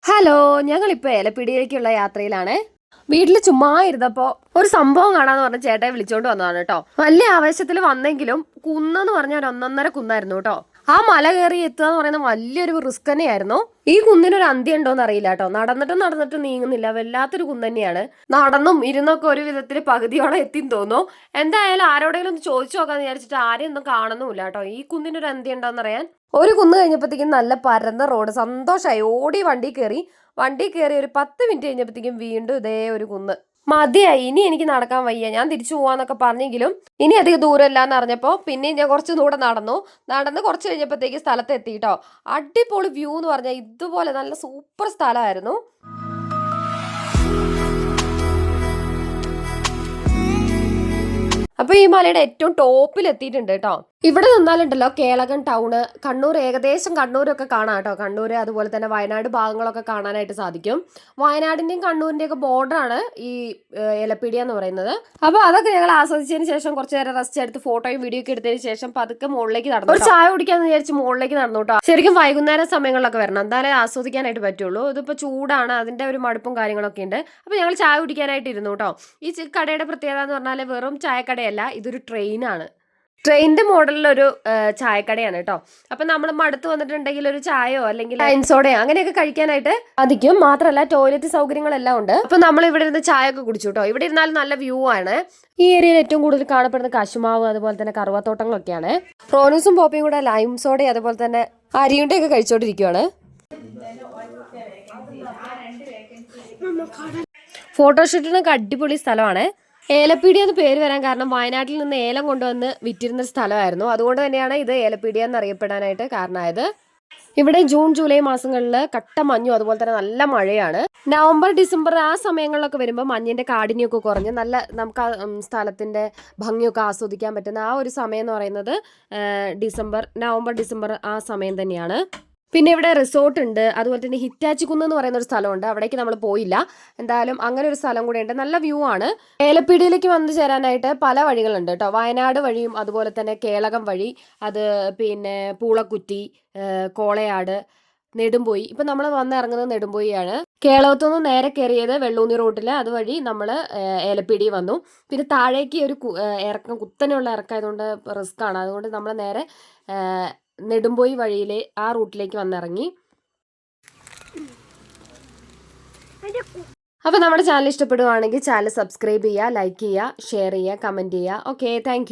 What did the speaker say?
Hello, ഞങ്ങളിപ്പോൾ ഏലപ്പിടിയിലേക്കുള്ള യാത്രയിലാണ്. വീട്ടിൽ ചുമ്മാ ഇരുന്നപ്പോൾ ഒരു സംഭവം കാണാന്ന് പറഞ്ഞ ചേട്ടയെ വിളിച്ചോണ്ട് വന്നതാണ് കേട്ടോ. വലിയ ആവേശത്തിൽ വന്നെങ്കിലും കുന്നെന്ന് പറഞ്ഞാൽ ഒരു ഒന്നൊന്നര കുന്നായിരുന്നു കേട്ടോ. ആ മല കയറി എത്തുക എന്ന് പറയുന്നത് വലിയൊരു റിസ്ക് തന്നെയായിരുന്നു. ഈ കുന്നിനൊരു അന്ത്യം ഉണ്ടോന്ന് അറിയില്ല കേട്ടോ. നടന്നിട്ട് നീങ്ങുന്നില്ല, വല്ലാത്തൊരു കുന്ന് തന്നെയാണ്. നടന്നും ഇരുന്നൊക്കെ ഒരു വിധത്തിൽ പകുതിയോളം എത്തിന്ന് തോന്നുന്നു. എന്തായാലും ആരോടെങ്കിലും ഒന്ന് ചോദിച്ചു നോക്കാന്ന് വിചാരിച്ചിട്ട് ആരെയും ഒന്നും കാണുന്നുമില്ല കേട്ടോ. ഈ കുന്നിനൊരു അന്ത്യം ഉണ്ടോന്ന് അറിയാൻ ഒരു കുന്ന് കഴിഞ്ഞപ്പോഴത്തേക്കും നല്ല പരന്ന റോഡ്. സന്തോഷമായി, ഓടി വണ്ടി കയറി ഒരു 10 മിനിറ്റ് കഴിഞ്ഞപ്പോഴത്തേക്കും വീണ്ടും ഇതേ ഒരു കുന്ന്. മതിയായി, ഇനി എനിക്ക് നടക്കാൻ വയ്യ, ഞാൻ തിരിച്ചു പോവാന്നൊക്കെ പറഞ്ഞെങ്കിലും ഇനി അധികം ദൂരമല്ല എന്ന് അറിഞ്ഞപ്പോൾ പിന്നെ ഞാൻ കുറച്ച് ദൂരെ നടന്ന് കുറച്ച് കഴിഞ്ഞപ്പോഴത്തേക്ക് സ്ഥലത്ത് എത്തിയിട്ടോ. അടിപൊളി വ്യൂ എന്ന് പറഞ്ഞാൽ ഇതുപോലെ നല്ല സൂപ്പർ സ്ഥലമായിരുന്നു. അപ്പൊ ഈ മലയുടെ ഏറ്റവും ടോപ്പിൽ എത്തിയിട്ടുണ്ട് കേട്ടോ. ഇവിടെ നിന്നാലുണ്ടല്ലോ കേളകം ടൗണ്, കണ്ണൂർ, ഏകദേശം കണ്ണൂരൊക്കെ കാണാം കേട്ടോ. കണ്ണൂർ അതുപോലെ തന്നെ വയനാട് ഭാഗങ്ങളൊക്കെ കാണാനായിട്ട് സാധിക്കും. വയനാടിന്റെയും കണ്ണൂരിന്റെയും ഒക്കെ ബോർഡറാണ് ഈ ഏലപ്പീടിയ എന്ന് പറയുന്നത്. അപ്പൊ അതൊക്കെ ഞങ്ങൾ ആസ്വദിച്ചതിന് ശേഷം കുറച്ച് നേരം റെസ്റ്റ് എടുത്ത് ഫോട്ടോയും വീഡിയോ ഒക്കെ എടുത്തതിന് ശേഷം പതുക്കെ മുകളിലേക്ക് നടന്നു. ഒരു ചായ കുടിക്കാന്ന് വിചാരിച്ച് മുകളിലേക്ക് നടന്നു കേട്ടോ. ശരിക്കും വൈകുന്നേരം സമയങ്ങളിലൊക്കെ വരണം, എന്തായാലും ആസ്വദിക്കാനായിട്ട് പറ്റുള്ളൂ. ഇതിപ്പോ ചൂടാണ്, അതിന്റെ ഒരു മടുപ്പും കാര്യങ്ങളൊക്കെ ഉണ്ട്. അപ്പൊ ഞങ്ങൾ ചായ കുടിക്കാനായിട്ട് ഇരുന്നു കേട്ടോ. ഈ കടയുടെ പ്രത്യേകത എന്ന് പറഞ്ഞാൽ വെറും ചായക്കടയല്ല, ഇതൊരു ട്രെയിനാണ്. ട്രെയിനിന്റെ മോഡലിലൊരു ചായക്കടയാണ് കേട്ടോ. അപ്പൊ നമ്മൾ മടുത്ത് വന്നിട്ടുണ്ടെങ്കിൽ ഒരു ചായയോ അല്ലെങ്കിൽ ലൈൻസോഡയോ അങ്ങനെയൊക്കെ കഴിക്കാനായിട്ട് സാധിക്കും. മാത്രമല്ല ടോയ്ലറ്റ് സൗകര്യങ്ങളെല്ലാം ഉണ്ട്. അപ്പൊ നമ്മൾ ഇവിടെ ഇരുന്ന് ചായ ഒക്കെ കുടിച്ചു കേട്ടോ. ഇവിടെ ഇരുന്നാലും നല്ല വ്യൂ ആണ്. ഈ ഏരിയയിൽ ഏറ്റവും കൂടുതൽ കാണപ്പെടുന്ന കശുമാവ് അതുപോലെ തന്നെ കറുവാത്തോട്ടങ്ങളൊക്കെയാണ്. റോനൂസും പോപ്പിയും കൂടെ ലൈം സോഡയും അതുപോലെ തന്നെ അരിയുണ്ടയൊക്കെ കഴിച്ചോണ്ടിരിക്കുവാണ്. ഫോട്ടോഷൂട്ടിനൊക്കെ അടിപൊളി സ്ഥലമാണ്. ഏലപ്പീടിയ എന്ന് പേര് വരാൻ കാരണം വയനാട്ടിൽ നിന്ന് ഏലം കൊണ്ടുവന്ന് വിറ്റിരുന്ന സ്ഥലമായിരുന്നു. അതുകൊണ്ട് തന്നെയാണ് ഇത് ഏലപ്പീടിയ എന്നറിയപ്പെടാനായിട്ട് കാരണമായത്. ഇവിടെ ജൂൺ ജൂലൈ മാസങ്ങളിൽ കട്ട മഞ്ഞും അതുപോലെ തന്നെ നല്ല മഴയാണ്. നവംബർ ഡിസംബർ ആ സമയങ്ങളിലൊക്കെ വരുമ്പോൾ മഞ്ഞിന്റെ കാഠിന്യമൊക്കെ കുറഞ്ഞ് നല്ല നമുക്ക് ആ സ്ഥലത്തിന്റെ ഭംഗിയൊക്കെ ആസ്വദിക്കാൻ പറ്റുന്ന ആ ഒരു സമയം എന്ന് പറയുന്നത് നവംബർ ഡിസംബർ ആ സമയം തന്നെയാണ്. പിന്നെ ഇവിടെ റിസോർട്ട് ഉണ്ട്, അതുപോലെ തന്നെ ഹിറ്റാച്ചി കുന്ന് എന്ന് പറയുന്ന ഒരു സ്ഥലമുണ്ട്. അവിടേക്ക് നമ്മൾ പോയില്ല. എന്തായാലും അങ്ങനെ ഒരു സ്ഥലം കൂടെ ഉണ്ട്, നല്ല വ്യൂ ആണ്. ഏലപ്പീടിയിലേക്ക് വന്നു ചേരാനായിട്ട് പല വഴികളുണ്ട് കേട്ടോ. വയനാട് വഴിയും അതുപോലെ തന്നെ കേളകം വഴി, അത് പിന്നെ പൂളക്കുറ്റി, കോളയാട്, നെടുമ്പോയി. ഇപ്പം നമ്മൾ വന്നിറങ്ങുന്നത് നെടുമ്പോയിയാണ്. കേളകത്തുനിന്ന് നേരെ കയറിയത് വെള്ളൂന്നി റോട്ടിൽ, അതുവഴി നമ്മൾ ഏലപ്പീടി വന്നു. പിന്നെ താഴേക്ക് ഒരു ഇറക്കം, കുത്തനെയുള്ള ഇറക്കമായതുകൊണ്ട് റിസ്ക് ആണ്. അതുകൊണ്ട് നമ്മൾ നേരെ നെടുമ്പോയി വഴിയിലെ ആ റൂട്ടിലേക്ക് വന്നിറങ്ങി. അപ്പോൾ നമ്മുടെ ചാനൽ ഇഷ്ടപ്പെടുവാണെങ്കിൽ ചാനൽ സബ്സ്ക്രൈബ് ചെയ്യുക, ലൈക്ക് ചെയ്യുക, ഷെയർ ചെയ്യുക, കമൻറ്റ് ചെയ്യുക. Okay, thank